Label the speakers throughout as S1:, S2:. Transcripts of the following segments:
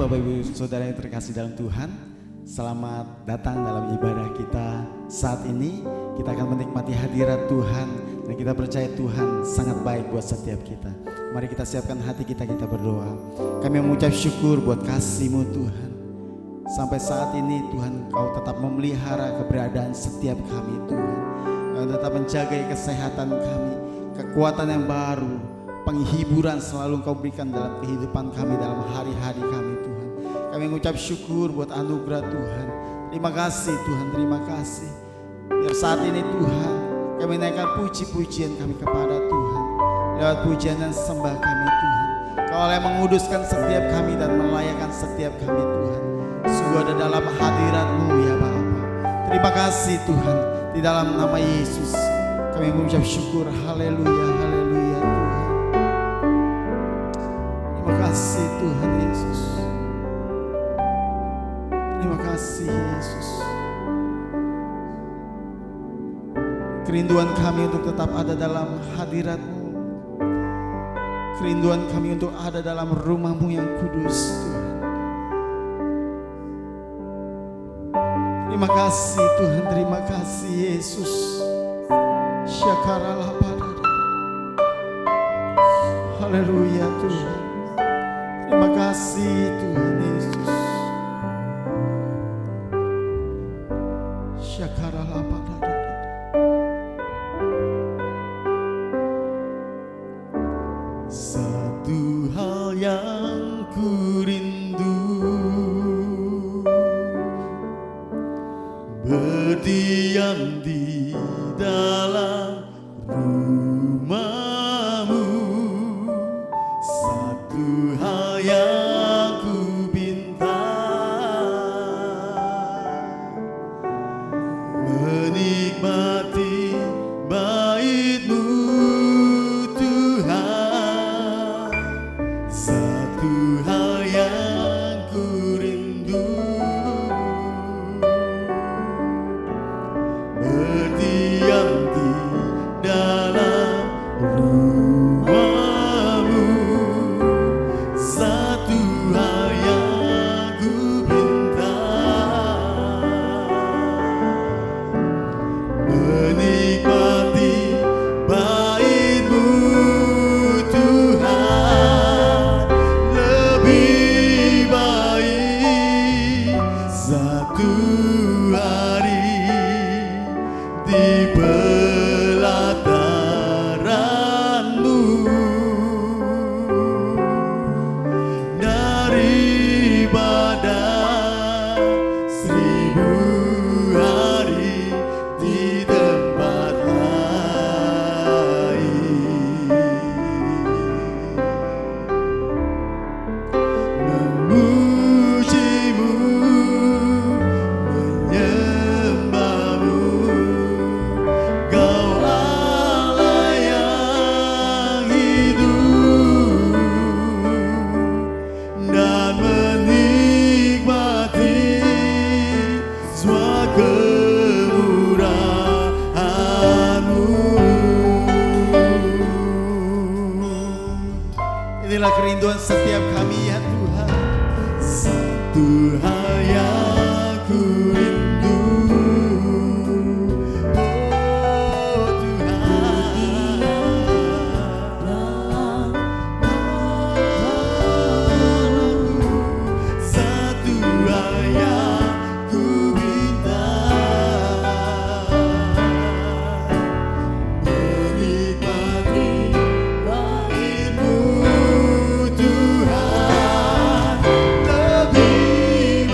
S1: Bapak Ibu Saudara yang terkasih dalam Tuhan, selamat datang dalam ibadah kita saat ini. Kita akan menikmati hadirat Tuhan dan kita percaya Tuhan sangat baik buat setiap kita. Mari kita siapkan hati kita berdoa. Kami mengucap syukur buat kasih-Mu Tuhan. Sampai saat ini Tuhan, Kau tetap memelihara keberadaan setiap kami Tuhan. Kau tetap menjaga kesehatan kami, kekuatan yang baru, penghiburan selalu Kau berikan dalam kehidupan kami, dalam hari-hari kami Tuhan. Kami mengucap syukur buat anugerah Tuhan. Terima kasih Tuhan, terima kasih. Biar saat ini Tuhan, kami naikkan puji-pujian kami kepada Tuhan. Lewat pujian dan sembah kami Tuhan, Kau yang menguduskan setiap kami dan melayakan setiap kami Tuhan. Sungguh ada dalam hadirat-Mu ya Bapa. Terima kasih Tuhan, di dalam nama Yesus kami mengucap syukur. Haleluya, haleluya Tuhan. Terima kasih Tuhan Yesus. Terima kasih Yesus. Kerinduan kami untuk tetap ada dalam hadirat-Mu. Kerinduan kami untuk ada dalam rumah-Mu yang kudus Tuhan. Terima kasih Tuhan, terima kasih Yesus. Syakaralah pada. Haleluya Tuhan. Terima kasih Tuhan Yesus. Syakaralah pada. Satu hal yang ku rindu, berdiam di dalam rumah-Mu. Satu hal yang ku minta, menikmati bait-Mu Tuhan. Satu hal yang ku rindu, berdiam di dalam rumah-Mu. Satu hal yang ku minta, menikmati bait-Mu Tuhan. Lebih baik satu hari di pelataran-Mu daripada 1000 hari di tempat lain. Memuji-Mu, menyembah-Mu, Kau Allah yang hidup, dan menikmati semua kemurahan-Mu. Inilah kerinduan setiap kami ya Tuhan. Satu hal yang ku rindu, oh Tuhan, satu hal yang ku minta, menikmati bait-Mu Tuhan. Lebih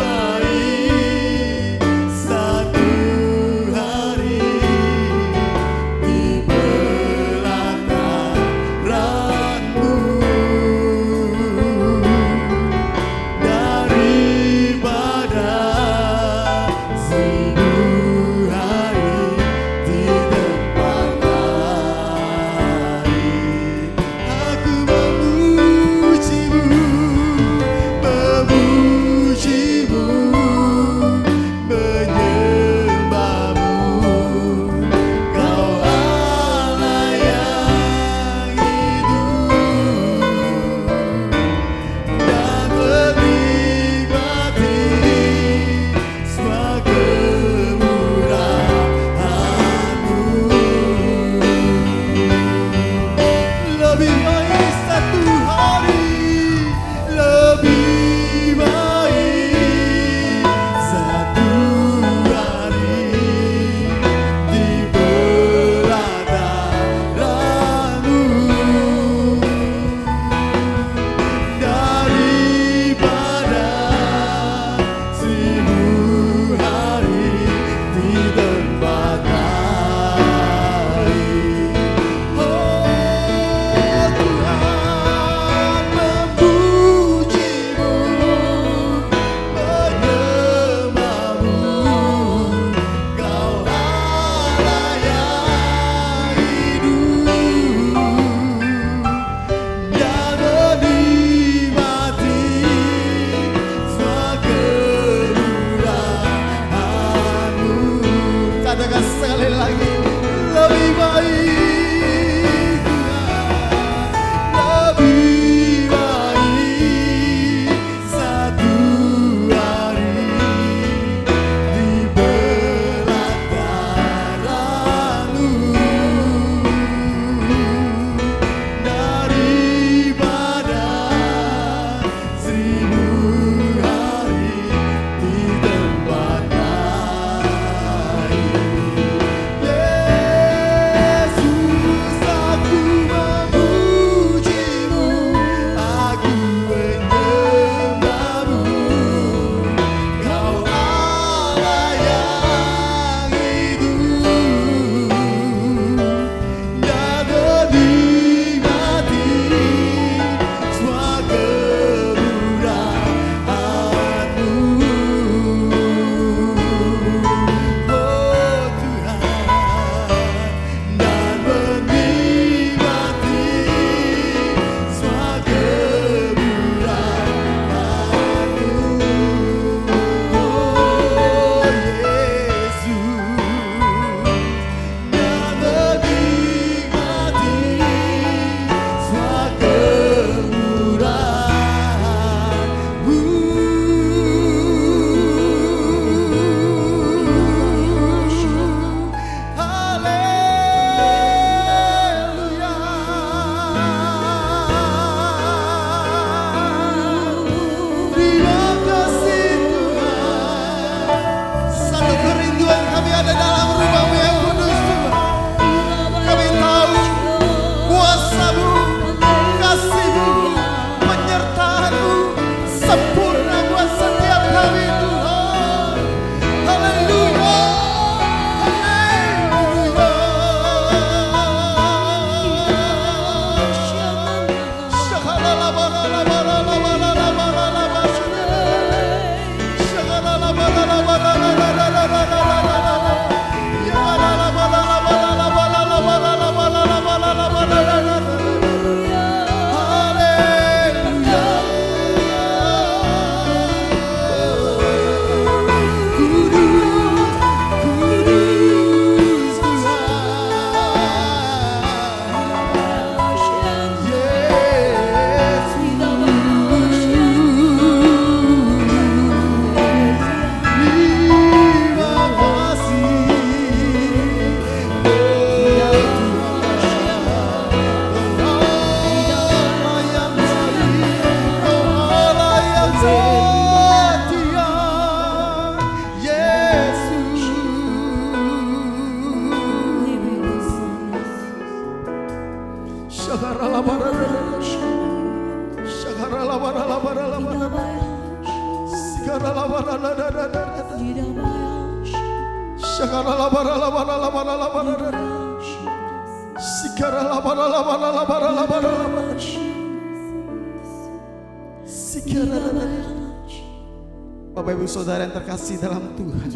S1: Bapak Ibu Saudara yang terkasih dalam Tuhan,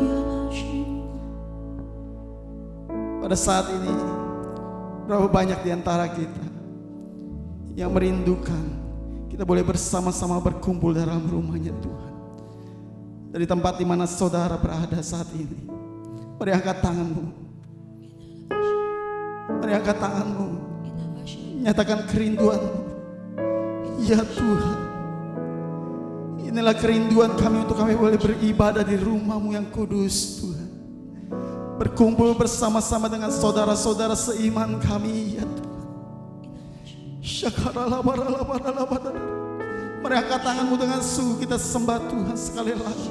S1: pada saat ini berapa banyak di antara kita yang merindukan kita boleh bersama-sama berkumpul dalam rumahnya Tuhan. Dari tempat di mana saudara berada saat ini, mari angkat tanganmu, mari angkat tanganmu, nyatakan kerinduanmu. Ya Tuhan, inilah kerinduan kami untuk kami boleh beribadah di rumah-Mu yang kudus Tuhan. Berkumpul bersama-sama dengan saudara-saudara seiman kami ya Tuhan. Mari angkat tanganmu dengan sungguh kita sembah Tuhan sekali lagi.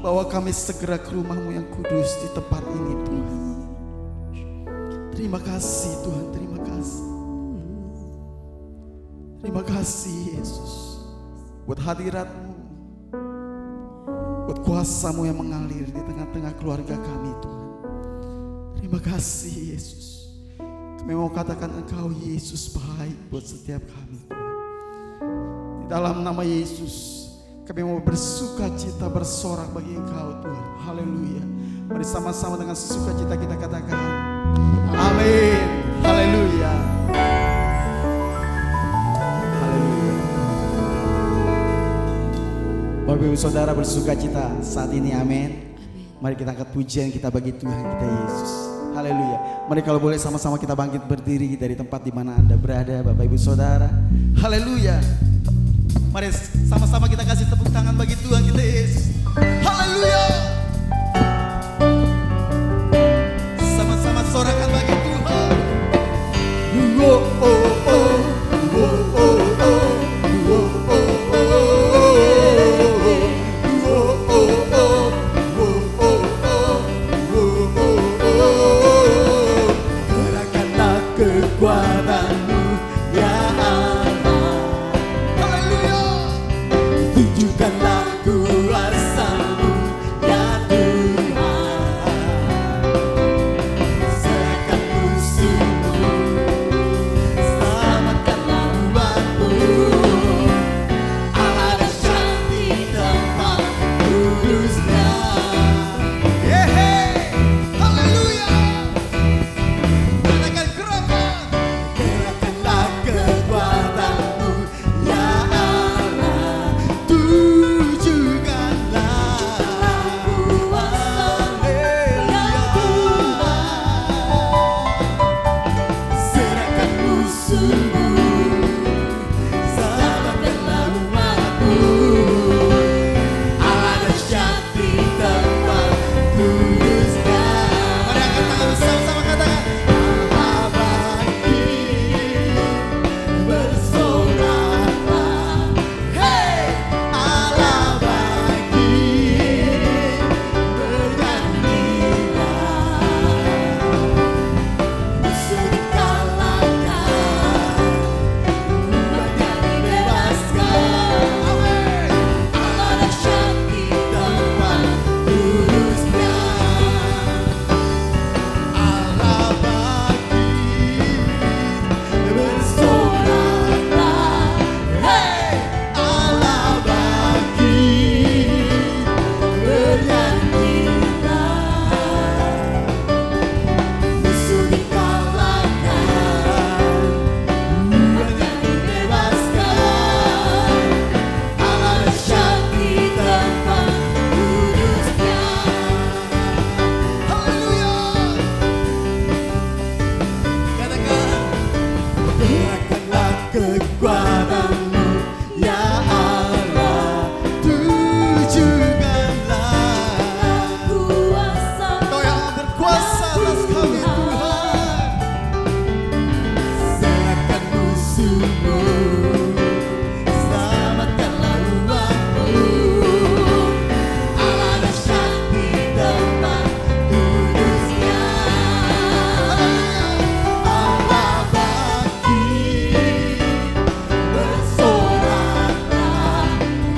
S1: Bawa kami segera ke rumah-Mu yang kudus di tempat ini Tuhan. Terima kasih Tuhan, terima kasih. Terima kasih Yesus, buat hadirat-Mu, buat kuasa-Mu yang mengalir di tengah-tengah keluarga kami Tuhan. Terima kasih Yesus. Kami mau katakan Engkau Yesus baik buat setiap kami Tuhan. Di dalam nama Yesus kami mau bersuka cita bersorak bagi Engkau Tuhan. Haleluya. Mari sama-sama dengan sukacita kita katakan amin. Haleluya. Haleluya. Bapak Ibu Saudara bersuka cita saat ini, amin. Mari kita angkat pujian kita bagi Tuhan kita Yesus. Haleluya. Mari kalau boleh sama-sama kita bangkit berdiri dari tempat di mana Anda berada Bapak Ibu Saudara. Haleluya. Mari sama-sama kita kasih tepuk tangan bagi Tuhan kita Yesus. Haleluya. Sama-sama sorakan bagi Tuhan. kekuatan-Mu ya Allah, tujukanlah Kau yang berkuasa atas kami Tuhan. Serahkan musuh-Mu, selamatkanlah umat-Mu. Allah dahsyat di tempat kudus-Nya. Allah bangkit, bersoraklah.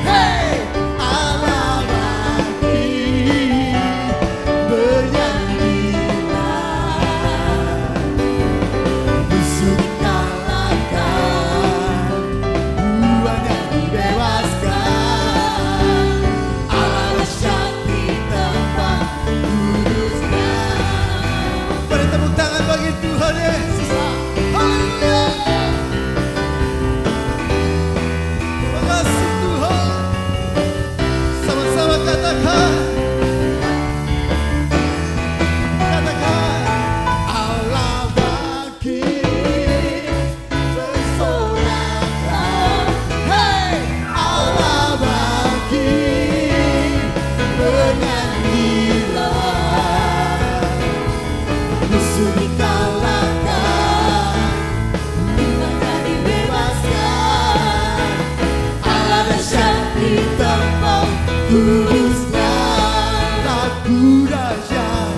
S1: Hei, Allah bangkit, bernyanyilah. Musuh dikalahkan, buahnya dibebaskan. Allah dahsyat di tempat kudus-Nya. Beri tepuk tangan bagi Tuhan Yesus. Haleluya. Terima kasih Tuhan. Sama-sama katakan. Allah bangkit, bersoraklah. Hei, Allah bangkit, bernyanyilah. Musuh dikalahkan, buahnya dibebaskan. Allah dahsyat di tempat kudus-Nya. Lagu dahsyat,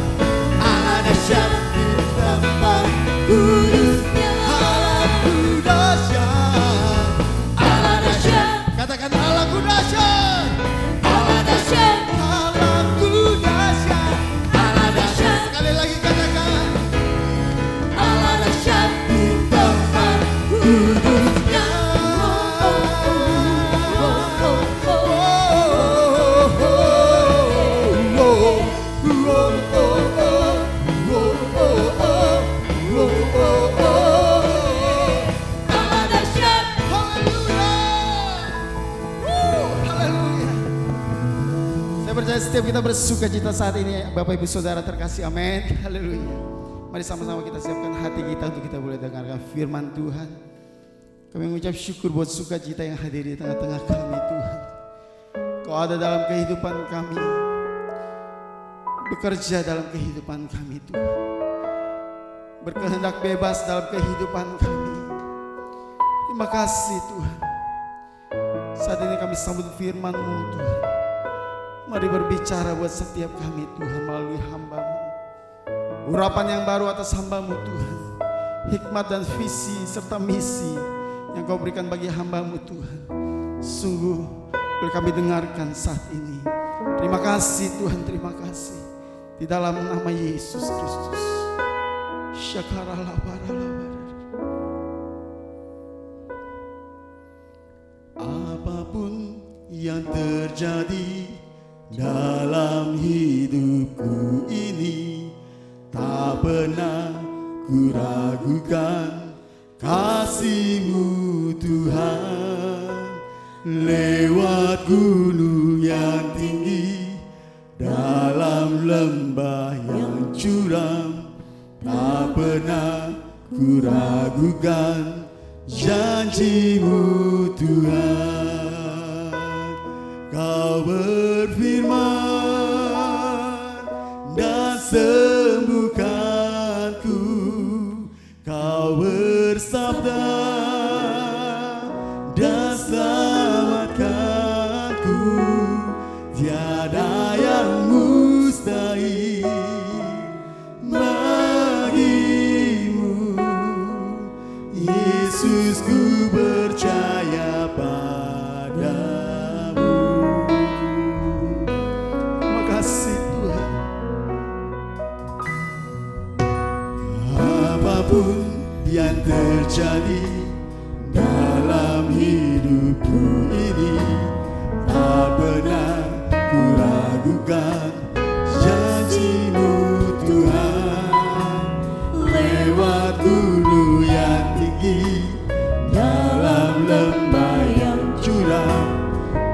S1: Allah dahsyat di tempat kudus-Nya. Lagu dahsyat, Allah dahsyat. Katakan Allahku dahsyat, Allah dahsyat, Allahku dahsyat, Allah dahsyat. Sekali lagi katakan, Allah dahsyat di tempat kudus-Nya. Allah dahsyat. Haleluya. Haleluya. Saya percaya setiap kita bersuka cita saat ini, Bapak Ibu Saudara terkasih, amin. Haleluya. Mari sama-sama kita siapkan hati kita untuk kita boleh dengarkan firman Tuhan. Kami mengucap syukur buat sukacita yang hadir di tengah-tengah kami Tuhan. Kau ada dalam kehidupan kami, bekerja dalam kehidupan kami Tuhan, berkehendak bebas dalam kehidupan kami. Terima kasih Tuhan. Saat ini kami sambut firman-Mu Tuhan. Mari berbicara buat setiap kami Tuhan melalui hamba-Mu. Urapan yang baru atas hamba-Mu Tuhan. Hikmat dan visi serta misi yang Kau berikan bagi hamba-Mu Tuhan. Sungguh boleh kami dengarkan saat ini. Terima kasih Tuhan, terima kasih. Di dalam nama Yesus Kristus. Apapun yang terjadi dalam hidupku ini, tak pernah ku ragukan kasih-Mu Tuhan. Lewat gunung yang tinggi, dalam lembah yang curam, tak pernah ku ragukan janji-Mu Tuhan. Kau berfirman dan sembuhkanku, Kau bersabda dan selamatkanku. Tiada yang mustahil bagimu, Yesus, ku percaya padamu. Terima kasih Tuhan. Apapun yang terjadi dalam hidupku ini, tak pernah ku ragukan janji-Mu Tuhan. Lewat gunung yang tinggi, dalam lembah yang curam,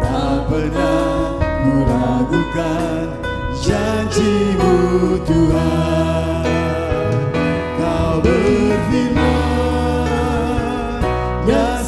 S1: tak pernah ku ragukan janji-Mu Tuhan. Kau berfirman dan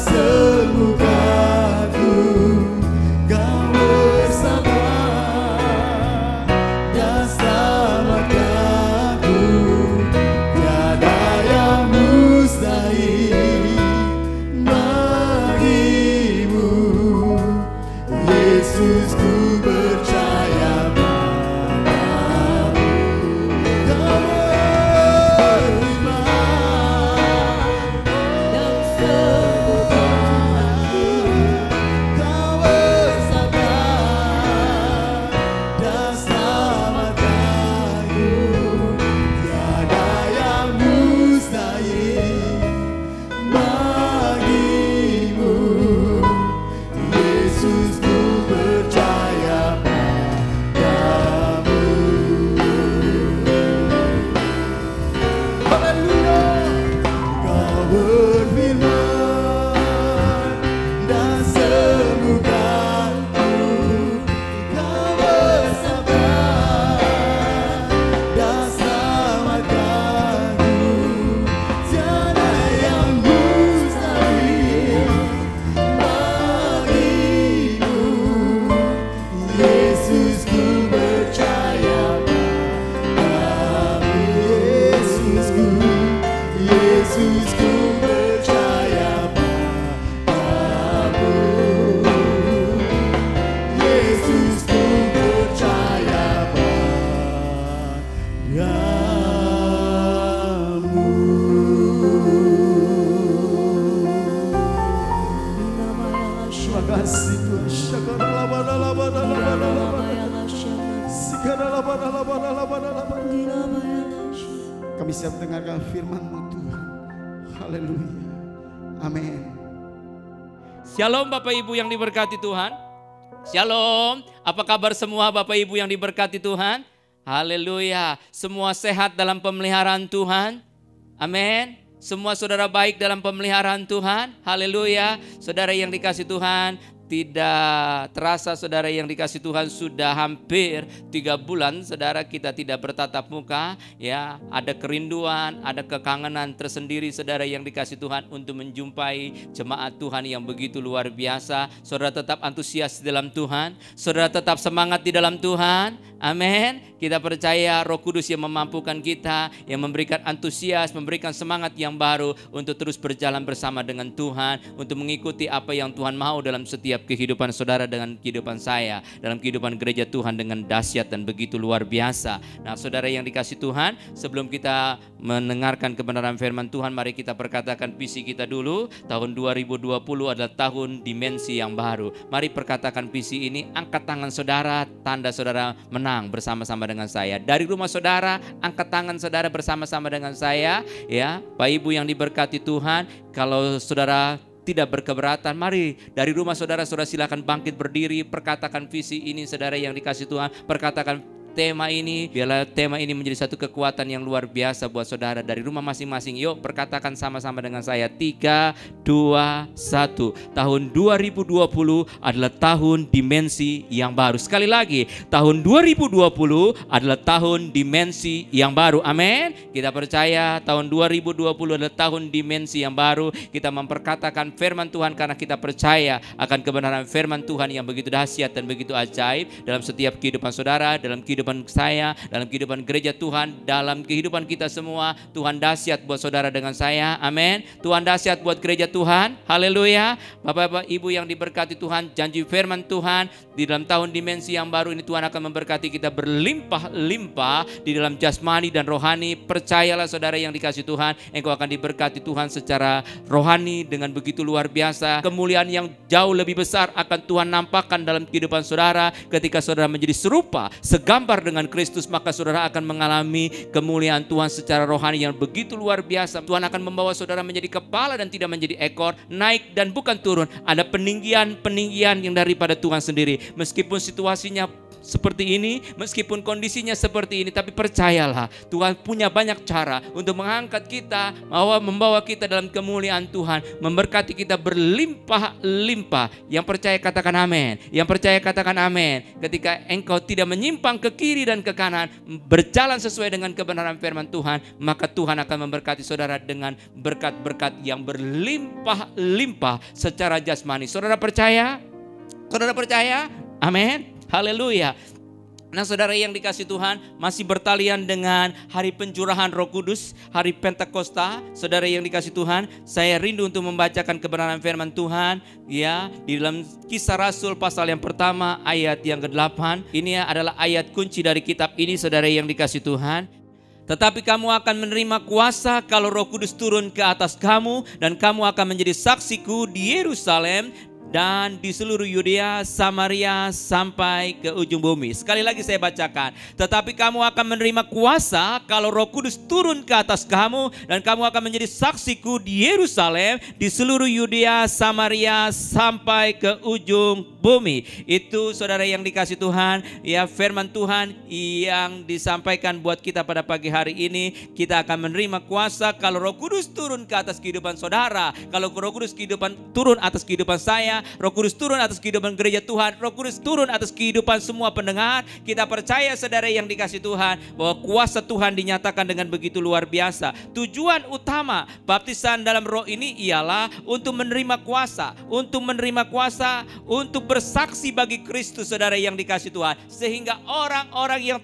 S1: firman-Mu Tuhan. Haleluya. Amin.
S2: Shalom Bapak Ibu yang diberkati Tuhan. Shalom. Apa kabar semua Bapak Ibu yang diberkati Tuhan? Haleluya. Semua sehat dalam pemeliharaan Tuhan. Amin. Semua saudara baik dalam pemeliharaan Tuhan. Haleluya. Saudara yang dikasih Tuhan, tidak terasa saudara yang dikasih Tuhan sudah hampir 3 bulan saudara kita tidak bertatap muka, ya. Ada kerinduan, ada kekangenan tersendiri saudara yang dikasih Tuhan untuk menjumpai jemaat Tuhan yang begitu luar biasa. Saudara tetap antusias di dalam Tuhan, saudara tetap semangat di dalam Tuhan. Amin. Kita percaya Roh Kudus yang memampukan kita, yang memberikan antusias, memberikan semangat yang baru untuk terus berjalan bersama dengan Tuhan, untuk mengikuti apa yang Tuhan mau dalam setiap kehidupan saudara, dengan kehidupan saya, dalam kehidupan gereja Tuhan dengan dahsyat dan begitu luar biasa. Nah, saudara yang dikasih Tuhan, sebelum kita mendengarkan kebenaran firman Tuhan, mari kita perkatakan visi kita dulu. Tahun 2020 adalah tahun dimensi yang baru. Mari perkatakan visi ini, angkat tangan saudara, tanda saudara menang bersama-sama dengan saya. Dari rumah saudara, angkat tangan saudara bersama-sama dengan saya, ya. Bapak Ibu yang diberkati Tuhan, kalau saudara tidak berkeberatan, mari dari rumah saudara, saudara silakan bangkit berdiri, perkatakan visi ini saudara yang dikasih Tuhan, perkatakan tema ini, biarlah tema ini menjadi satu kekuatan yang luar biasa buat saudara. Dari rumah masing-masing, yuk perkatakan sama-sama dengan saya. 3, 2, 1. Tahun 2020 adalah tahun dimensi yang baru. Sekali lagi, tahun 2020 adalah tahun dimensi yang baru. Amin. Kita percaya tahun 2020 adalah tahun dimensi yang baru. Kita memperkatakan firman Tuhan karena kita percaya akan kebenaran firman Tuhan yang begitu dahsyat dan begitu ajaib dalam setiap kehidupan saudara, dalam kehidupan saya, dalam kehidupan gereja Tuhan, dalam kehidupan kita semua. Tuhan dahsyat buat saudara dengan saya. Amin. Tuhan dahsyat buat gereja Tuhan. Haleluya. Bapak-bapak Ibu yang diberkati Tuhan, janji firman Tuhan di dalam tahun dimensi yang baru ini, Tuhan akan memberkati kita berlimpah-limpah di dalam jasmani dan rohani. Percayalah saudara yang dikasih Tuhan, engkau akan diberkati Tuhan secara rohani dengan begitu luar biasa. Kemuliaan yang jauh lebih besar akan Tuhan nampakkan dalam kehidupan saudara ketika saudara menjadi serupa, segambar dengan Kristus, maka saudara akan mengalami kemuliaan Tuhan secara rohani yang begitu luar biasa. Tuhan akan membawa saudara menjadi kepala dan tidak menjadi ekor, naik dan bukan turun. Ada peninggian yang daripada Tuhan sendiri. Meskipun situasinya seperti ini, meskipun kondisinya seperti ini, tapi percayalah Tuhan punya banyak cara untuk mengangkat kita, membawa kita dalam kemuliaan Tuhan, memberkati kita berlimpah-limpah. Yang percaya katakan amin. Yang percaya katakan amin. Ketika engkau tidak menyimpang ke kiri dan ke kanan, berjalan sesuai dengan kebenaran firman Tuhan, maka Tuhan akan memberkati saudara dengan berkat-berkat yang berlimpah-limpah secara jasmani. Saudara percaya? Saudara percaya? Amin. Haleluya. Nah, saudara yang dikasih Tuhan, masih bertalian dengan hari pencurahan Roh Kudus, hari Pentakosta. Saudara yang dikasih Tuhan, saya rindu untuk membacakan kebenaran firman Tuhan, ya, di dalam Kisah Rasul pasal yang pertama ayat yang ke-8. Ini adalah ayat kunci dari kitab ini, saudara yang dikasih Tuhan. Tetapi kamu akan menerima kuasa kalau Roh Kudus turun ke atas kamu, dan kamu akan menjadi saksiku di Yerusalem dan di seluruh Yudea, Samaria, sampai ke ujung bumi. Sekali lagi saya bacakan. Tetapi kamu akan menerima kuasa kalau Roh Kudus turun ke atas kamu, dan kamu akan menjadi saksiku di Yerusalem, di seluruh Yudea, Samaria, sampai ke ujung bumi. Itu saudara yang dikasih Tuhan, ya, firman Tuhan yang disampaikan buat kita pada pagi hari ini. Kita akan menerima kuasa kalau Roh Kudus turun ke atas kehidupan saudara, kalau Roh Kudus turun atas kehidupan saya, Roh Kudus turun atas kehidupan gereja Tuhan, Roh Kudus turun atas kehidupan semua pendengar. Kita percaya saudara yang dikasih Tuhan bahwa kuasa Tuhan dinyatakan dengan begitu luar biasa. Tujuan utama baptisan dalam Roh ini ialah untuk menerima kuasa, untuk bersaksi bagi Kristus, saudara yang dikasih Tuhan, sehingga orang-orang yang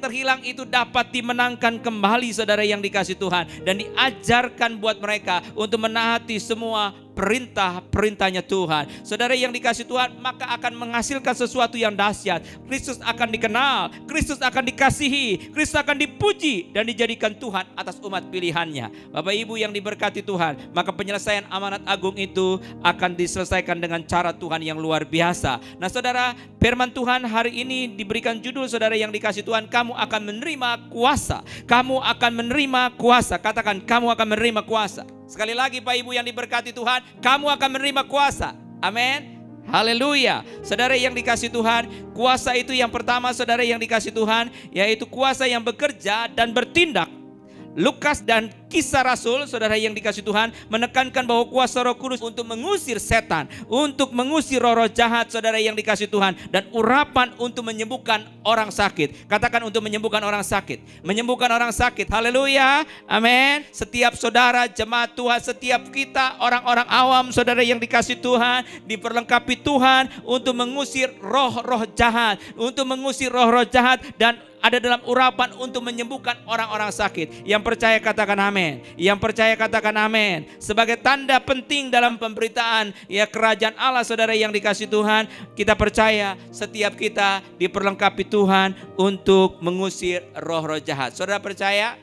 S2: terhilang itu dapat dimenangkan kembali, saudara yang dikasih Tuhan, dan diajarkan buat mereka untuk menaati semua perintah-perintahnya Tuhan. Saudara yang dikasih Tuhan, maka akan menghasilkan sesuatu yang dahsyat. Kristus akan dikenal, Kristus akan dikasihi, Kristus akan dipuji dan dijadikan Tuhan atas umat pilihannya. Bapak Ibu yang diberkati Tuhan, maka penyelesaian amanat agung itu akan diselesaikan dengan cara Tuhan yang luar biasa. Nah saudara, firman Tuhan hari ini diberikan judul, saudara yang dikasih Tuhan, kamu akan menerima kuasa. Kamu akan menerima kuasa. Katakan, kamu akan menerima kuasa. Sekali lagi Pak Ibu yang diberkati Tuhan, kamu akan menerima kuasa. Amin. Haleluya. Saudara yang dikasih Tuhan, kuasa itu yang pertama saudara yang dikasih Tuhan, yaitu kuasa yang bekerja dan bertindak. Lukas dan Kisah Rasul, saudara yang dikasih Tuhan, menekankan bahwa kuasa Roh Kudus untuk mengusir setan, untuk mengusir roh-roh jahat, saudara yang dikasih Tuhan, dan urapan untuk menyembuhkan orang sakit. Katakan, untuk menyembuhkan orang sakit. Menyembuhkan orang sakit. Haleluya. Amin. Setiap saudara jemaat Tuhan, setiap kita orang-orang awam, saudara yang dikasih Tuhan, diperlengkapi Tuhan untuk mengusir roh-roh jahat, untuk mengusir roh-roh jahat, dan ada dalam urapan untuk menyembuhkan orang-orang sakit. Yang percaya katakan amin. Yang percaya katakan amin. Sebagai tanda penting dalam pemberitaan ya kerajaan Allah, saudara yang dikasih Tuhan, kita percaya setiap kita diperlengkapi Tuhan untuk mengusir roh-roh jahat. Saudara percaya?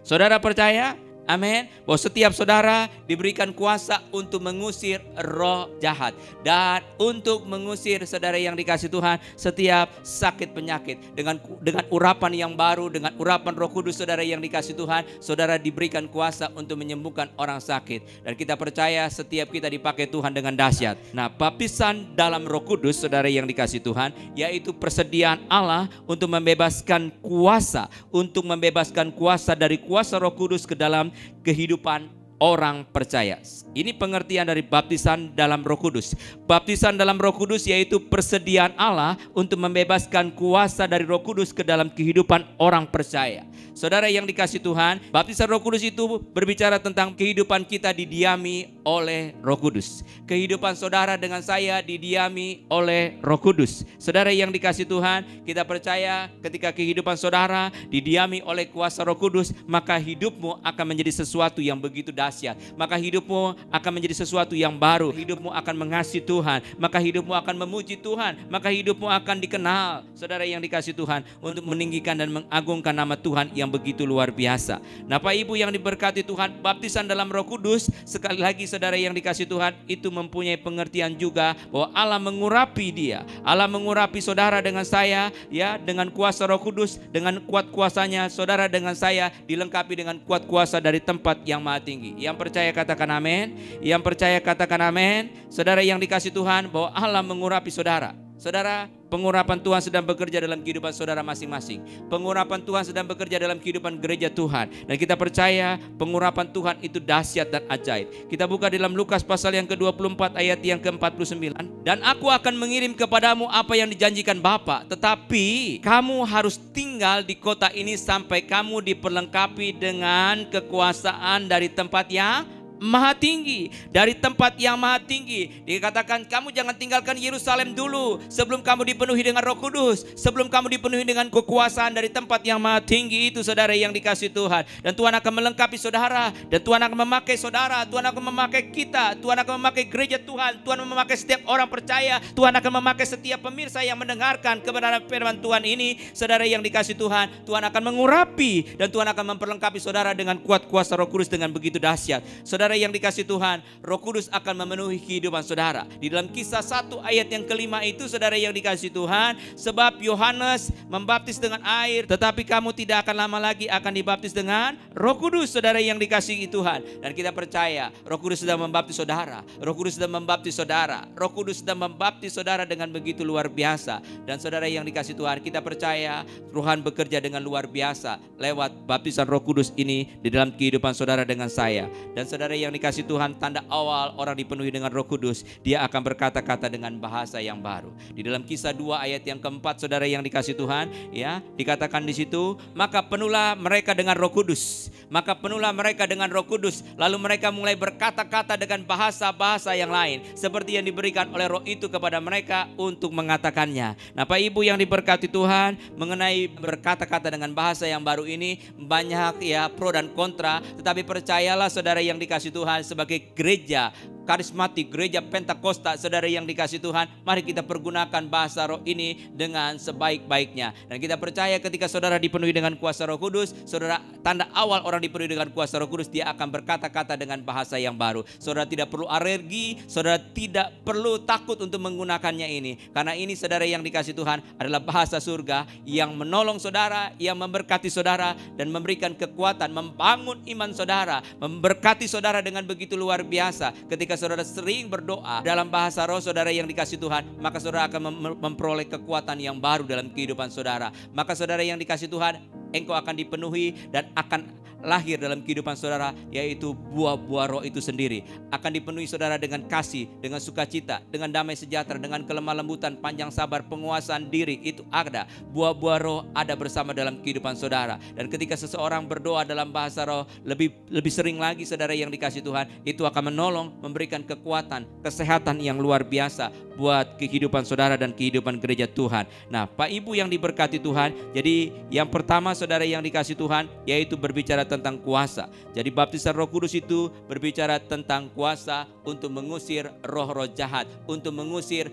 S2: Saudara percaya? Amin. Bahwa setiap saudara diberikan kuasa untuk mengusir roh jahat. Dan untuk mengusir, saudara yang dikasih Tuhan, setiap sakit penyakit. Dengan urapan yang baru, dengan urapan Roh Kudus, saudara yang dikasih Tuhan, saudara diberikan kuasa untuk menyembuhkan orang sakit. Dan kita percaya setiap kita dipakai Tuhan dengan dahsyat. Nah, baptisan dalam Roh Kudus, saudara yang dikasih Tuhan, yaitu persediaan Allah untuk membebaskan kuasa. Untuk membebaskan kuasa dari kuasa Roh Kudus ke dalam kehidupan orang percaya. Ini pengertian dari baptisan dalam Roh Kudus. Baptisan dalam Roh Kudus yaitu persediaan Allah untuk membebaskan kuasa dari Roh Kudus ke dalam kehidupan orang percaya. Saudara yang dikasih Tuhan, baptisan Roh Kudus itu berbicara tentang kehidupan kita didiami oleh Roh Kudus. Kehidupan saudara dengan saya didiami oleh Roh Kudus. Saudara yang dikasih Tuhan, kita percaya ketika kehidupan saudara didiami oleh kuasa Roh Kudus, maka hidupmu akan menjadi sesuatu yang begitu dahsyat. Maka hidupmu akan menjadi sesuatu yang baru. Hidupmu akan mengasihi Tuhan. Maka hidupmu akan memuji Tuhan. Maka hidupmu akan dikenal, saudara yang dikasih Tuhan, untuk meninggikan dan mengagungkan nama Tuhan yang begitu luar biasa. Nah Pak Ibu yang diberkati Tuhan, baptisan dalam Roh Kudus, sekali lagi saudara yang dikasih Tuhan, itu mempunyai pengertian juga bahwa Allah mengurapi dia. Allah mengurapi saudara dengan saya, ya, dengan kuasa Roh Kudus, dengan kuat kuasanya. Saudara dengan saya dilengkapi dengan kuat kuasa dari tempat yang maha tinggi. Yang percaya katakan amin. Yang percaya katakan amin. Saudara yang dikasih Tuhan, bahwa Allah mengurapi saudara. Saudara, pengurapan Tuhan sedang bekerja dalam kehidupan saudara masing-masing. Pengurapan Tuhan sedang bekerja dalam kehidupan gereja Tuhan. Dan kita percaya pengurapan Tuhan itu dahsyat dan ajaib. Kita buka dalam Lukas pasal yang ke-24 ayat yang ke-49. Dan aku akan mengirim kepadamu apa yang dijanjikan Bapa, tetapi kamu harus tinggal di kota ini sampai kamu diperlengkapi dengan kekuasaan dari tempat yang maha tinggi, dari tempat yang maha tinggi. Dikatakan kamu jangan tinggalkan Yerusalem dulu sebelum kamu dipenuhi dengan Roh Kudus, sebelum kamu dipenuhi dengan kekuasaan dari tempat yang maha tinggi itu, saudara yang dikasih Tuhan. Dan Tuhan akan melengkapi saudara, dan Tuhan akan memakai saudara, Tuhan akan memakai kita, Tuhan akan memakai gereja Tuhan, Tuhan akan memakai setiap orang percaya, Tuhan akan memakai setiap pemirsa yang mendengarkan kebenaran firman Tuhan ini, saudara yang dikasih Tuhan. Tuhan akan mengurapi dan Tuhan akan memperlengkapi saudara dengan kuat kuasa Roh Kudus dengan begitu dahsyat. Saudara yang dikasih Tuhan, Roh Kudus akan memenuhi kehidupan saudara. Di dalam Kisah 1 ayat yang ke-5 itu, saudara yang dikasih Tuhan, sebab Yohanes membaptis dengan air, tetapi kamu tidak akan lama lagi akan dibaptis dengan Roh Kudus, saudara yang dikasihi Tuhan. Dan kita percaya Roh Kudus sedang membaptis saudara. Roh Kudus sedang membaptis saudara. Roh Kudus sedang membaptis saudara dengan begitu luar biasa. Dan saudara yang dikasih Tuhan, kita percaya Tuhan bekerja dengan luar biasa lewat baptisan Roh Kudus ini di dalam kehidupan saudara dengan saya. Dan saudara yang dikasih Tuhan, tanda awal orang dipenuhi dengan Roh Kudus, dia akan berkata-kata dengan bahasa yang baru. Di dalam Kisah 2 ayat yang ke-4, saudara yang dikasih Tuhan, ya, dikatakan di situ, maka penuhlah mereka dengan Roh Kudus. Maka penuhlah mereka dengan Roh Kudus, lalu mereka mulai berkata-kata dengan bahasa-bahasa yang lain, seperti yang diberikan oleh Roh itu kepada mereka untuk mengatakannya. Nah, Pak Ibu yang diberkati Tuhan, mengenai berkata-kata dengan bahasa yang baru ini banyak ya pro dan kontra, tetapi percayalah saudara yang dikasih Tuhan, sebagai gereja karismatik, gereja Pentakosta, saudara yang dikasih Tuhan, mari kita pergunakan bahasa roh ini dengan sebaik-baiknya. Dan kita percaya ketika saudara dipenuhi dengan kuasa Roh Kudus, saudara, tanda awal orang dipenuhi dengan kuasa Roh Kudus, dia akan berkata-kata dengan bahasa yang baru. Saudara tidak perlu alergi, saudara tidak perlu takut untuk menggunakannya ini. Karena ini, saudara yang dikasih Tuhan, adalah bahasa surga yang menolong saudara, yang memberkati saudara, dan memberikan kekuatan, membangun iman saudara, memberkati saudara dengan begitu luar biasa. Ketika saudara sering berdoa dalam bahasa roh, saudara yang dikasih Tuhan, maka saudara akan memperoleh kekuatan yang baru dalam kehidupan saudara. Maka saudara yang dikasih Tuhan, engkau akan dipenuhi dan akan lahir dalam kehidupan saudara, yaitu buah-buah roh itu sendiri. Akan dipenuhi saudara dengan kasih, dengan sukacita, dengan damai sejahtera, dengan kelemah lembutan, panjang sabar, penguasaan diri. Itu ada. Buah-buah roh ada bersama dalam kehidupan saudara. Dan ketika seseorang berdoa dalam bahasa roh lebih sering lagi, saudara yang dikasih Tuhan, itu akan menolong, memberikan kekuatan, kesehatan yang luar biasa buat kehidupan saudara dan kehidupan gereja Tuhan. Nah, Pak Ibu yang diberkati Tuhan, jadi yang pertama saudara yang dikasih Tuhan, yaitu berbicara tentang kuasa. Jadi baptisan Roh Kudus itu berbicara tentang kuasa untuk mengusir roh-roh jahat, untuk mengusir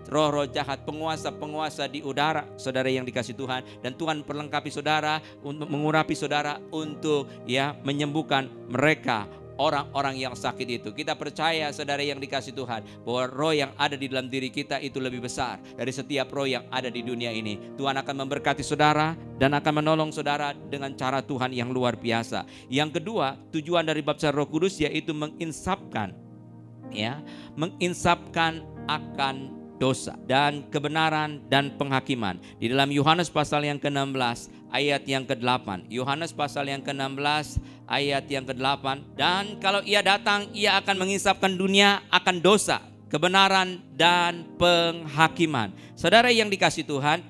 S2: roh-roh jahat, penguasa-penguasa di udara, saudara yang dikasih Tuhan. Dan Tuhan perlengkapi saudara untuk mengurapi saudara untuk menyembuhkan mereka, orang-orang yang sakit itu. Kita percaya, saudara yang dikasih Tuhan, bahwa roh yang ada di dalam diri kita itu lebih besar dari setiap roh yang ada di dunia ini. Tuhan akan memberkati saudara dan akan menolong saudara dengan cara Tuhan yang luar biasa. Yang kedua, tujuan dari baptisan Roh Kudus yaitu menginsapkan akan dosa dan kebenaran dan penghakiman. Di dalam Yohanes pasal yang ke-16 ayat yang ke-8. Yohanes pasal yang ke-16 ayat yang ke-8. Dan kalau ia datang, ia akan menginsapkan dunia akan dosa, kebenaran dan penghakiman. Saudara yang dikasih Tuhan,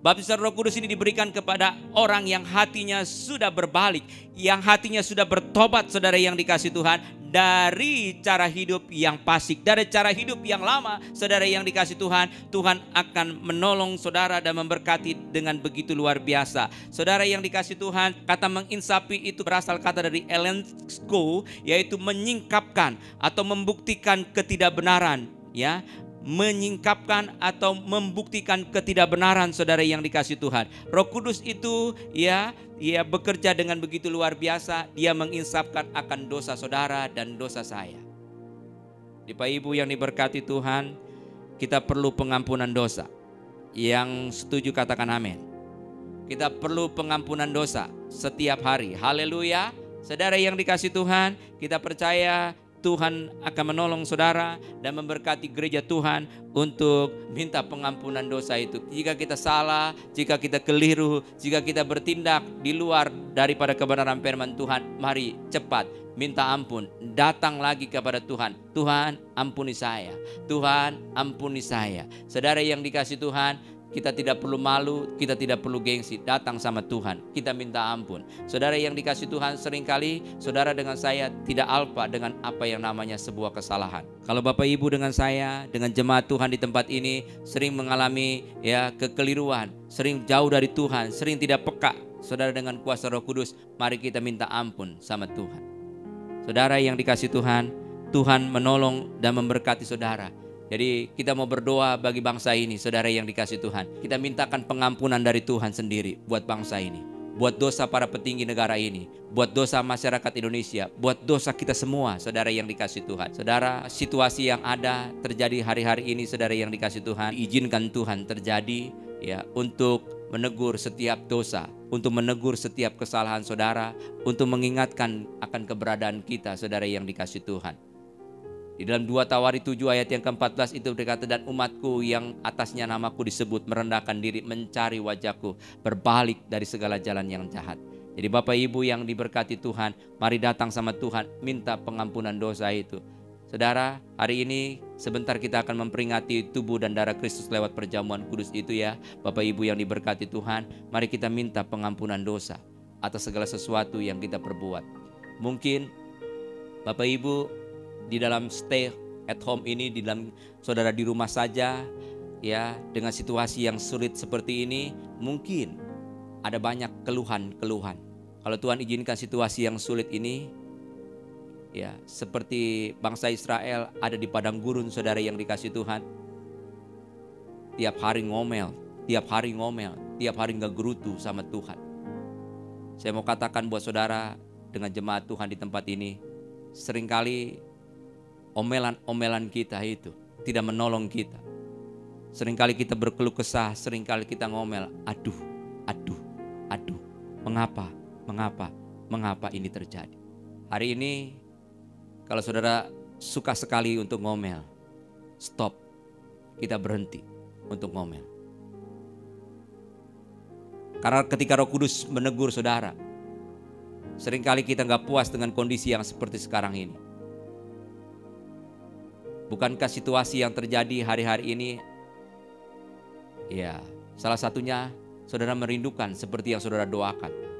S2: baptisan Roh Kudus ini diberikan kepada orang yang hatinya sudah berbalik, yang hatinya sudah bertobat, saudara yang dikasih Tuhan, dari cara hidup yang fasik, dari cara hidup yang lama. Saudara yang dikasih Tuhan, Tuhan akan menolong saudara dan memberkati dengan begitu luar biasa. Saudara yang dikasih Tuhan, kata menginsapi itu berasal kata dari elensko, yaitu menyingkapkan atau membuktikan ketidakbenaran, menyingkapkan atau membuktikan ketidakbenaran, saudara yang dikasih Tuhan. Roh Kudus itu ia bekerja dengan begitu luar biasa. Dia menginsapkan akan dosa saudara dan dosa saya. Di Pak Ibu yang diberkati Tuhan, kita perlu pengampunan dosa. Yang setuju katakan amin. Kita perlu pengampunan dosa setiap hari. Haleluya. Saudara yang dikasih Tuhan, kita percaya Tuhan akan menolong saudara dan memberkati gereja Tuhan untuk minta pengampunan dosa itu. Jika kita salah, jika kita keliru, jika kita bertindak di luar daripada kebenaran firman Tuhan, mari cepat minta ampun, datang lagi kepada Tuhan. Tuhan, ampuni saya. Tuhan, ampuni saya. Saudara yang dikasih Tuhan, kita tidak perlu malu, kita tidak perlu gengsi. Datang sama Tuhan, kita minta ampun. Saudara yang dikasih Tuhan, seringkali saudara dengan saya tidak alpa dengan apa yang namanya sebuah kesalahan. Kalau Bapak Ibu dengan saya, dengan jemaat Tuhan di tempat ini sering mengalami kekeliruan, sering jauh dari Tuhan, sering tidak peka, saudara dengan kuasa Roh Kudus, mari kita minta ampun sama Tuhan. Saudara yang dikasih Tuhan, Tuhan menolong dan memberkati saudara. Jadi kita mau berdoa bagi bangsa ini, saudara yang dikasih Tuhan. Kita mintakan pengampunan dari Tuhan sendiri buat bangsa ini. Buat dosa para petinggi negara ini. Buat dosa masyarakat Indonesia. Buat dosa kita semua, saudara yang dikasih Tuhan. Saudara, situasi yang ada terjadi hari-hari ini, saudara yang dikasih Tuhan, izinkan Tuhan terjadi untuk menegur setiap dosa, untuk menegur setiap kesalahan saudara, untuk mengingatkan akan keberadaan kita, saudara yang dikasih Tuhan. Di dalam 2 Tawari 7 ayat yang ke-14 itu berkata, dan umatku yang atasnya namaku disebut merendahkan diri, mencari wajahku, berbalik dari segala jalan yang jahat. Jadi Bapak Ibu yang diberkati Tuhan, mari datang sama Tuhan, minta pengampunan dosa itu. Saudara, hari ini sebentar kita akan memperingati tubuh dan darah Kristus lewat perjamuan kudus itu Bapak Ibu yang diberkati Tuhan, mari kita minta pengampunan dosa atas segala sesuatu yang kita perbuat. Mungkin Bapak Ibu di dalam stay at home ini, di dalam saudara di rumah saja dengan situasi yang sulit seperti ini, mungkin ada banyak keluhan-keluhan. Kalau Tuhan izinkan situasi yang sulit ini, Ya, seperti bangsa Israel ada di padang gurun, saudara yang dikasih Tuhan. Tiap hari ngomel, tiap hari nggak gerutu sama Tuhan. Saya mau katakan buat saudara dengan jemaat Tuhan di tempat ini, seringkali omelan-omelan kita itu tidak menolong kita. Seringkali kita berkeluh kesah, seringkali kita ngomel, aduh. Mengapa ini terjadi? Hari ini kalau saudara suka sekali untuk ngomel, stop. Kita berhenti untuk ngomel. Karena ketika Roh Kudus menegur saudara, seringkali kita gak puas dengan kondisi yang seperti sekarang ini. Bukankah situasi yang terjadi hari-hari ini, ya salah satunya saudara merindukan seperti yang saudara doakan.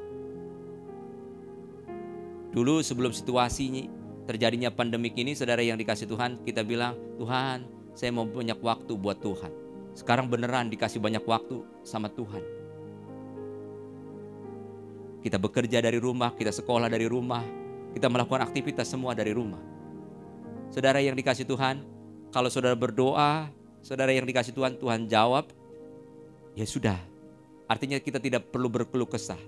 S2: Dulu sebelum situasi terjadinya pandemik ini, saudara yang dikasih Tuhan, kita bilang, Tuhan, saya mau banyak waktu buat Tuhan. Sekarang beneran dikasih banyak waktu sama Tuhan. Kita bekerja dari rumah, kita sekolah dari rumah, kita melakukan aktivitas semua dari rumah. Saudara yang dikasih Tuhan, kalau saudara berdoa, saudara yang dikasih Tuhan, Tuhan jawab, ya sudah. Artinya kita tidak perlu berkeluh kesah.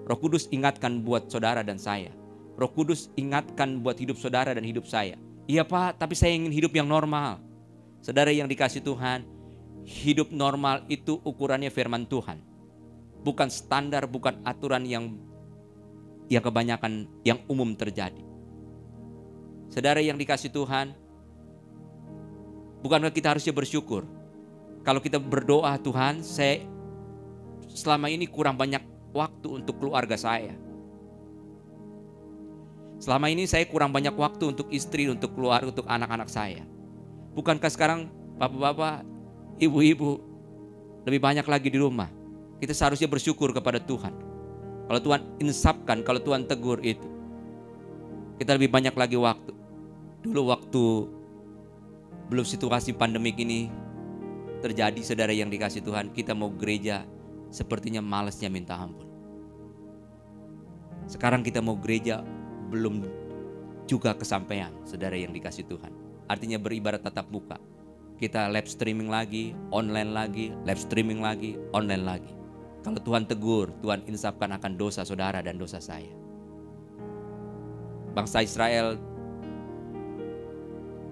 S2: Roh Kudus ingatkan buat saudara dan saya. Roh Kudus ingatkan buat hidup saudara dan hidup saya. Iya Pak, tapi saya ingin hidup yang normal. Saudara yang dikasih Tuhan, hidup normal itu ukurannya firman Tuhan. Bukan standar, bukan aturan yang kebanyakan, yang umum terjadi. Saudara yang dikasih Tuhan, bukankah kita harusnya bersyukur? Kalau kita berdoa, Tuhan, saya selama ini kurang banyak waktu untuk keluarga saya. Selama ini saya kurang banyak waktu untuk istri, untuk keluarga, untuk anak-anak saya. Bukankah sekarang bapak-bapak, ibu-ibu lebih banyak lagi di rumah? Kita seharusnya bersyukur kepada Tuhan. Kalau Tuhan insapkan, kalau Tuhan tegur itu, kita lebih banyak lagi waktu. Dulu waktu belum situasi pandemik ini terjadi, saudara yang dikasih Tuhan, kita mau gereja sepertinya malasnya minta ampun. Sekarang kita mau gereja belum juga kesampaian, saudara yang dikasih Tuhan. Artinya beribarat tatap muka. Kita live streaming lagi, online lagi, live streaming lagi, online lagi. Kalau Tuhan tegur, Tuhan insapkan akan dosa saudara dan dosa saya. Bangsa Israel,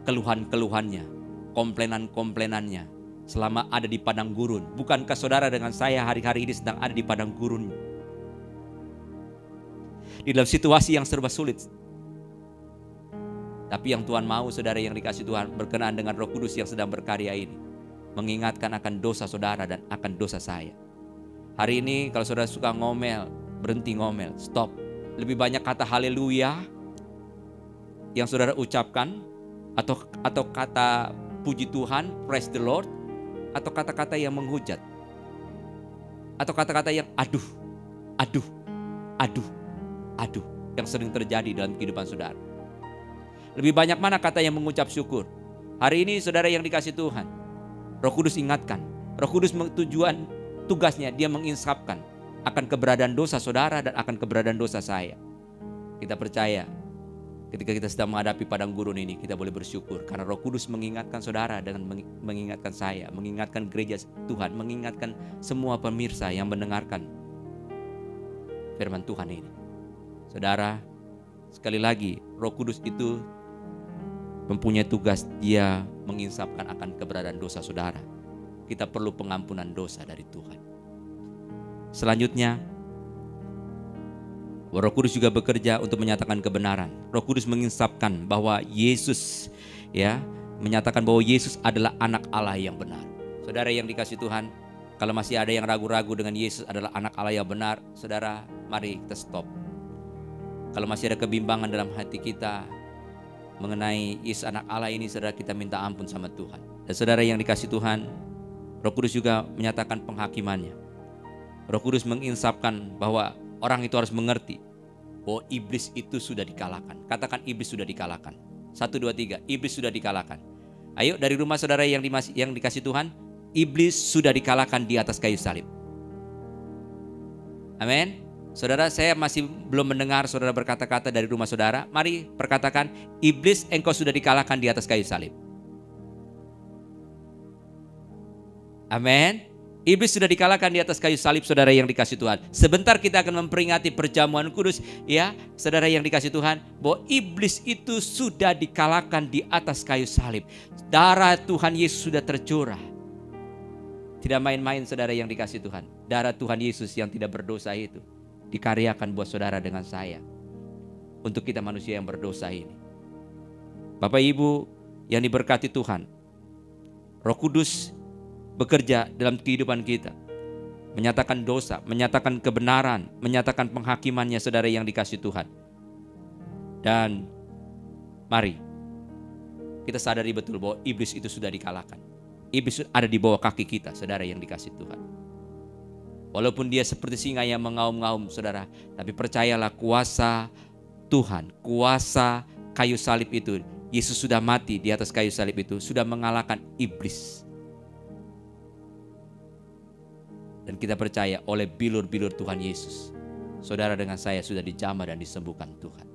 S2: keluhan-keluhannya, komplainan-komplainannya selama ada di padang gurun. Bukankah saudara dengan saya hari-hari ini sedang ada di padang gurun? Di dalam situasi yang serba sulit. Tapi yang Tuhan mau, saudara yang dikasih Tuhan, berkenaan dengan Roh Kudus yang sedang berkarya ini, mengingatkan akan dosa saudara dan akan dosa saya. Hari ini kalau saudara suka ngomel, berhenti ngomel, stop. Lebih banyak kata haleluya yang saudara ucapkan, atau kata puji Tuhan, praise the Lord, atau kata-kata yang menghujat, atau kata-kata yang aduh, yang sering terjadi dalam kehidupan saudara. Lebih banyak mana kata yang mengucap syukur? Hari ini saudara yang dikasih Tuhan, Roh Kudus ingatkan. Roh Kudus tugasnya dia menginsapkan akan keberadaan dosa saudara dan akan keberadaan dosa saya. Kita percaya ketika kita sedang menghadapi padang gurun ini, kita boleh bersyukur karena Roh Kudus mengingatkan saudara dengan mengingatkan saya, mengingatkan gereja Tuhan, mengingatkan semua pemirsa yang mendengarkan firman Tuhan ini. Saudara, sekali lagi, Roh Kudus itu mempunyai tugas, dia menginsapkan akan keberadaan dosa saudara. Kita perlu pengampunan dosa dari Tuhan. Selanjutnya, Roh Kudus juga bekerja untuk menyatakan kebenaran. Roh Kudus menginsapkan bahwa Yesus, menyatakan bahwa Yesus adalah anak Allah yang benar. Saudara yang dikasih Tuhan, kalau masih ada yang ragu-ragu dengan Yesus adalah anak Allah yang benar, saudara, mari kita stop. Kalau masih ada kebimbangan dalam hati kita mengenai Yesus anak Allah ini, saudara, kita minta ampun sama Tuhan. Dan saudara yang dikasih Tuhan, Roh Kudus juga menyatakan penghakimannya. Roh Kudus menginsapkan bahwa orang itu harus mengerti bahwa iblis itu sudah dikalahkan. Katakan, iblis sudah dikalahkan. 1, 2, 3, iblis sudah dikalahkan. Ayo dari rumah saudara yang dikasih Tuhan, iblis sudah dikalahkan di atas kayu salib. Amin. Saudara, saya masih belum mendengar saudara berkata-kata dari rumah saudara. Mari perkatakan, iblis engkau sudah dikalahkan di atas kayu salib. Amin. Iblis sudah dikalahkan di atas kayu salib, saudara yang dikasih Tuhan. Sebentar kita akan memperingati perjamuan kudus, ya, saudara yang dikasih Tuhan, bahwa iblis itu sudah dikalahkan di atas kayu salib. Darah Tuhan Yesus sudah tercurah. Tidak main-main, saudara yang dikasih Tuhan. Darah Tuhan Yesus yang tidak berdosa itu dikaryakan buat saudara dengan saya, untuk kita manusia yang berdosa ini. Bapak Ibu yang diberkati Tuhan, Roh Kudus bekerja dalam kehidupan kita, menyatakan dosa, menyatakan kebenaran, menyatakan penghakimannya, saudara yang dikasih Tuhan. Dan mari kita sadari betul bahwa iblis itu sudah dikalahkan. Iblis ada di bawah kaki kita, saudara yang dikasih Tuhan. Walaupun dia seperti singa yang mengaum-ngaum, saudara, tapi percayalah kuasa Tuhan, kuasa kayu salib itu, Yesus sudah mati di atas kayu salib itu, sudah mengalahkan iblis. Dan kita percaya oleh bilur-bilur Tuhan Yesus, saudara dengan saya sudah dijamah dan disembuhkan Tuhan.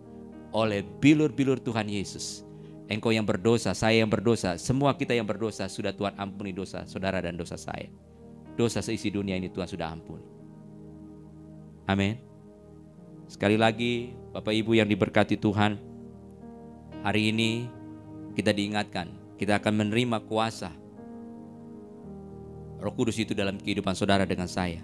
S2: Oleh bilur-bilur Tuhan Yesus, engkau yang berdosa, saya yang berdosa, semua kita yang berdosa, sudah Tuhan ampuni dosa saudara dan dosa saya. Dosa seisi dunia ini Tuhan sudah ampuni. Amin. Sekali lagi Bapak Ibu yang diberkati Tuhan, hari ini kita diingatkan, kita akan menerima kuasa Roh Kudus itu dalam kehidupan saudara dengan saya.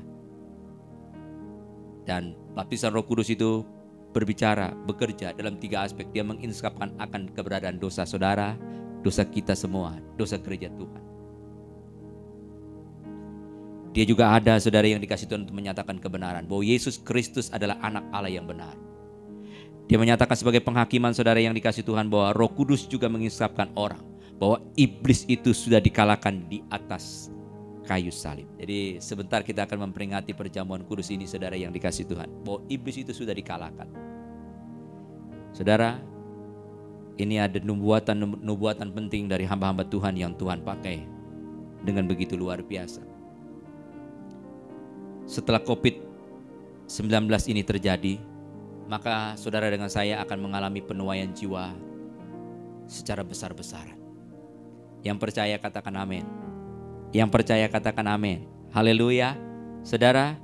S2: Dan baptisan Roh Kudus itu berbicara, bekerja dalam 3 aspek. Dia menginsapkan akan keberadaan dosa saudara, dosa kita semua, dosa gereja Tuhan. Dia juga ada, saudara yang dikasih Tuhan, untuk menyatakan kebenaran bahwa Yesus Kristus adalah anak Allah yang benar. Dia menyatakan sebagai penghakiman, saudara yang dikasih Tuhan, bahwa Roh Kudus juga menginsapkan orang bahwa iblis itu sudah dikalahkan di atas kayu salib. Jadi sebentar kita akan memperingati perjamuan kudus ini, saudara yang dikasih Tuhan, bahwa iblis itu sudah dikalahkan. Saudara, ini ada nubuatan penting dari hamba-hamba Tuhan yang Tuhan pakai dengan begitu luar biasa. Setelah COVID-19 ini terjadi, maka saudara dengan saya akan mengalami penuaian jiwa secara besar-besaran. Yang percaya katakan amin. Yang percaya katakan amin. Haleluya. Saudara,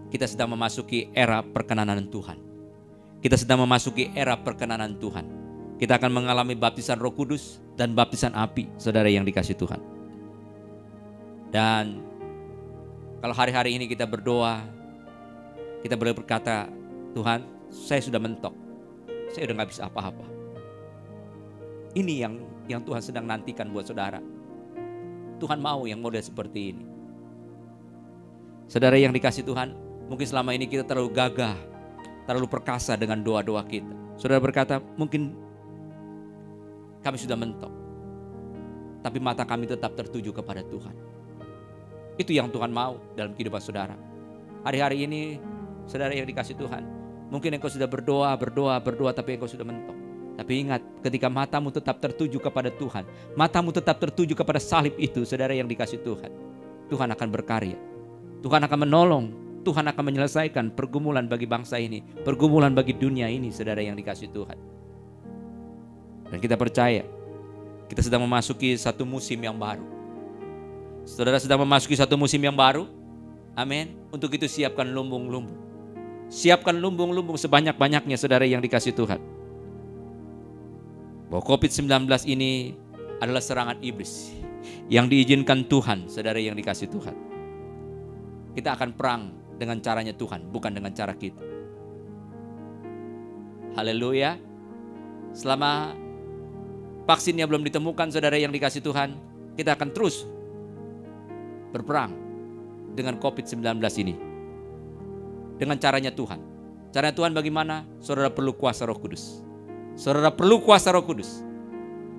S2: kita sedang memasuki era perkenanan Tuhan. Kita sedang memasuki era perkenanan Tuhan. Kita akan mengalami baptisan Roh Kudus dan baptisan api, saudara yang dikasih Tuhan. Dan kalau hari-hari ini kita berdoa, kita boleh berkata, Tuhan, saya sudah mentok. Saya udah gak bisa apa-apa. Ini yang Tuhan sedang nantikan buat saudara. Tuhan mau yang model seperti ini. Saudara yang dikasih Tuhan, mungkin selama ini kita terlalu gagah, terlalu perkasa dengan doa-doa kita. Saudara berkata, mungkin kami sudah mentok, tapi mata kami tetap tertuju kepada Tuhan. Itu yang Tuhan mau dalam kehidupan saudara. Hari-hari ini, saudara yang dikasih Tuhan, mungkin engkau sudah berdoa, tapi engkau sudah mentok. Tapi ingat, ketika matamu tetap tertuju kepada Tuhan, matamu tetap tertuju kepada salib itu, saudara yang dikasih Tuhan, Tuhan akan berkarya. Tuhan akan menolong, Tuhan akan menyelesaikan pergumulan bagi bangsa ini, pergumulan bagi dunia ini, saudara yang dikasih Tuhan. Dan kita percaya, kita sedang memasuki satu musim yang baru. Saudara sedang memasuki satu musim yang baru. Amin. Untuk itu siapkan lumbung-lumbung. Siapkan lumbung-lumbung sebanyak-banyaknya, saudara yang dikasih Tuhan. Bahwa COVID-19 ini adalah serangan iblis yang diizinkan Tuhan, saudara yang dikasih Tuhan. Kita akan perang dengan caranya Tuhan, bukan dengan cara kita. Haleluya. Selama vaksinnya belum ditemukan, saudara yang dikasih Tuhan, kita akan terus berperang dengan COVID-19 ini. Dengan caranya Tuhan. Caranya Tuhan bagaimana? Saudara perlu kuasa Roh Kudus. Saudara perlu kuasa Roh Kudus.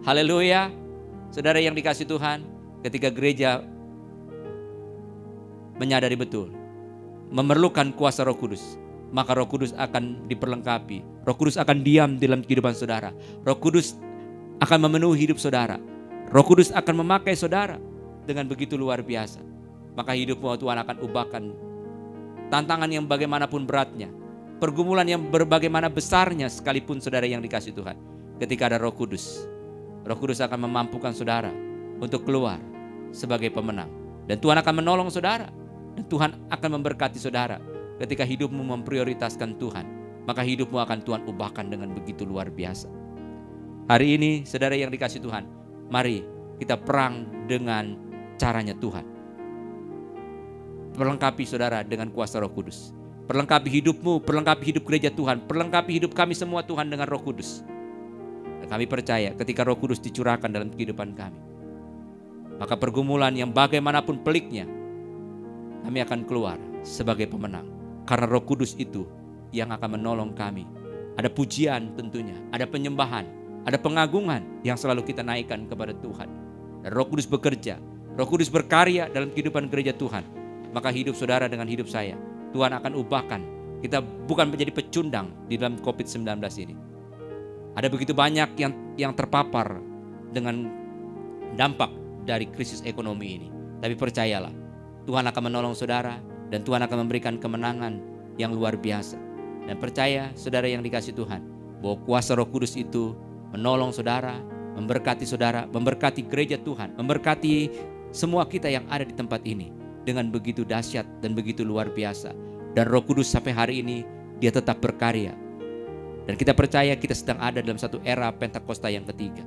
S2: Haleluya. Saudara yang dikasih Tuhan, ketika gereja menyadari betul memerlukan kuasa Roh Kudus, maka Roh Kudus akan diperlengkapi. Roh Kudus akan diam dalam kehidupan saudara. Roh Kudus akan memenuhi hidup saudara. Roh Kudus akan memakai saudara dengan begitu luar biasa. Maka hidupmu Tuhan akan ubahkan tantangan yang bagaimanapun beratnya, pergumulan yang berbagaimana besarnya sekalipun saudara yang dikasih Tuhan. Ketika ada Roh Kudus akan memampukan saudara untuk keluar sebagai pemenang. Dan Tuhan akan menolong saudara. Dan Tuhan akan memberkati saudara. Ketika hidupmu memprioritaskan Tuhan, maka hidupmu akan Tuhan ubahkan dengan begitu luar biasa. Hari ini saudara yang dikasih Tuhan, mari kita perang dengan caranya Tuhan. Perlengkapi saudara dengan kuasa Roh Kudus. Perlengkapi hidupmu, perlengkapi hidup gereja Tuhan, perlengkapi hidup kami semua Tuhan dengan Roh Kudus. Dan kami percaya ketika Roh Kudus dicurahkan dalam kehidupan kami, maka pergumulan yang bagaimanapun peliknya, kami akan keluar sebagai pemenang. Karena Roh Kudus itu yang akan menolong kami. Ada pujian tentunya, ada penyembahan, ada pengagungan yang selalu kita naikkan kepada Tuhan. Dan Roh Kudus bekerja, Roh Kudus berkarya dalam kehidupan gereja Tuhan. Maka hidup saudara dengan hidup saya, Tuhan akan ubahkan. Kita bukan menjadi pecundang di dalam COVID-19 ini. Ada begitu banyak yang terpapar dengan dampak dari krisis ekonomi ini. Tapi percayalah, Tuhan akan menolong saudara dan Tuhan akan memberikan kemenangan yang luar biasa. Dan percaya saudara yang dikasih Tuhan, bahwa kuasa Roh Kudus itu menolong saudara, memberkati gereja Tuhan, memberkati semua kita yang ada di tempat ini dengan begitu dahsyat dan begitu luar biasa. Dan Roh Kudus sampai hari ini dia tetap berkarya. Dan kita percaya kita sedang ada dalam satu era Pentakosta yang ketiga.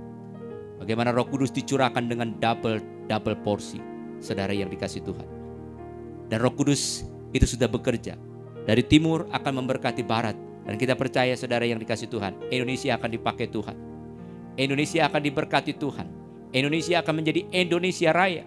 S2: Bagaimana Roh Kudus dicurahkan dengan double porsi, saudara yang dikasih Tuhan. Dan Roh Kudus itu sudah bekerja. Dari timur akan memberkati barat. Dan kita percaya saudara yang dikasih Tuhan, Indonesia akan dipakai Tuhan. Indonesia akan diberkati Tuhan. Indonesia akan menjadi Indonesia Raya.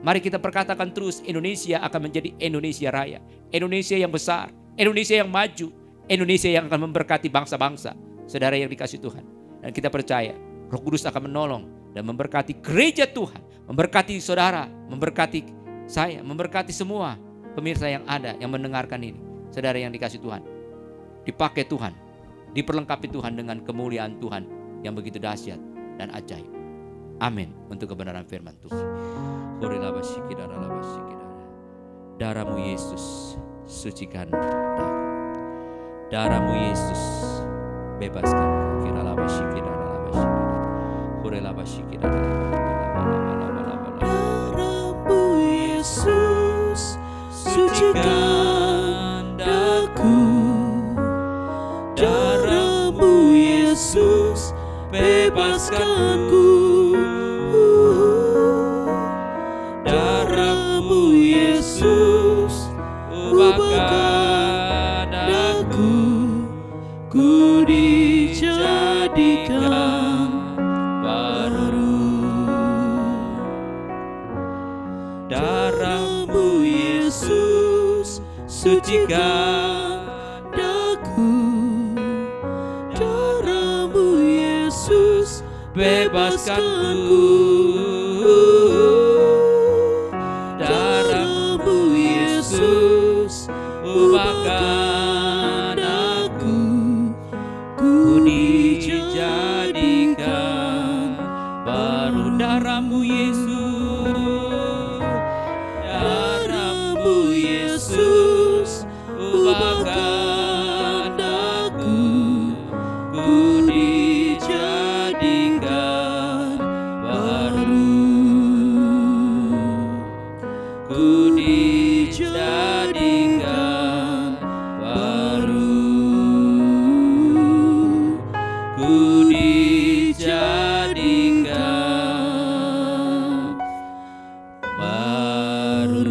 S2: Mari kita perkatakan terus, Indonesia akan menjadi Indonesia Raya. Indonesia yang besar, Indonesia yang maju, Indonesia yang akan memberkati bangsa-bangsa. Saudara yang dikasih Tuhan. Dan kita percaya Roh Kudus akan menolong dan memberkati gereja Tuhan, memberkati saudara, memberkati saya, memberkati semua pemirsa yang ada yang mendengarkan ini. Saudara yang dikasih Tuhan, dipakai Tuhan, diperlengkapi Tuhan dengan kemuliaan Tuhan yang begitu dahsyat dan ajaib. Amin. Untuk kebenaran firman Tuhan. Darahmu Yesus sucikan, darahmu Yesus bebaskan.
S3: Darahmu Yesus sucikan daku, darahmu Yesus bebaskanku, darahmu Yesus ubahkan aku, ku dijadikan baru. Darahmu Yesus sucikan daku, darahmu Yesus bebaskanku, darahmu Yesus ubahkan aku, ku dijadikan baru. Darahmu Yesus, darahmu Yesus ubahkan aku, ku dijadikan baru, ku dijadikan baru, ku dijadikan baru.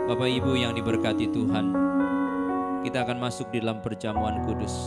S2: Bapak Ibu yang diberkati Tuhan, kita akan masuk di dalam perjamuan kudus.